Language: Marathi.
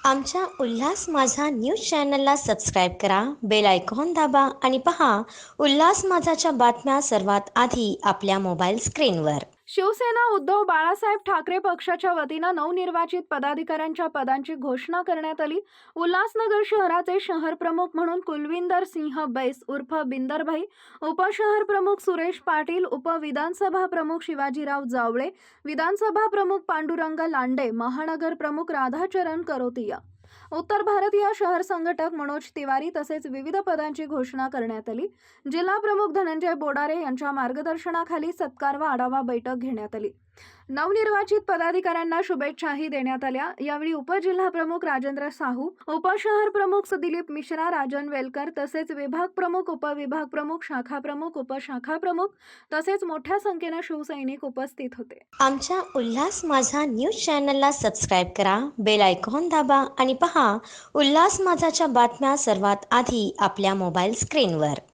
आमच्या उल्हास माझा न्यूज चॅनलला सबस्क्राईब करा, बेल आयकॉन दाबा आणि पहा उल्हास माझाच्या बातम्या सर्वात आधी आपल्या मोबाईल स्क्रीनवर. शिवसेना उद्धव बाळासाहेब ठाकरे पक्षाच्या वतीनं नवनिर्वाचित पदाधिकाऱ्यांच्या पदांची घोषणा करण्यात आली. उल्हासनगर शहराचे शहर प्रमुख म्हणून कुलविंदर सिंह बैस उर्फ बिंदरभाई, उपशहर प्रमुख सुरेश पाटील, उपविधानसभा प्रमुख शिवाजीराव जावळे, विधानसभा प्रमुख पांडुरंग लांडे, महानगर प्रमुख राधाचरण करोतिया, उत्तर भारतीय शहर संघटक मनोज तिवारी तसेच विविध पदांची घोषणा करण्यात आली. जिल्हा प्रमुख धनंजय बोडारे यांच्या मार्गदर्शनाखाली सत्कार व आढावा बैठक घेण्यात आली. नवनिर्वाचित पदाधिकाऱ्यांना शुभेच्छाही देण्यात आल्या. यावेळी उपजिल्हा प्रमुख राजेंद्र साहू, उपशहर प्रमुख दिलीप मिश्रा, राजन वेलकर तसेच विभाग प्रमुख, उपविभाग प्रमुख, शाखा प्रमुख, उपशाखा प्रमुख तसेच मोठ्या संख्येने शिवसैनिक उपस्थित होते. आमच्या उल्हास माझा न्यूज चॅनलला सबस्क्राईब करा, बेल आयकॉन दाबा आणि पहा उल्हास माझाच्या बातम्या सर्वात आधी आपल्या मोबाईल स्क्रीनवर.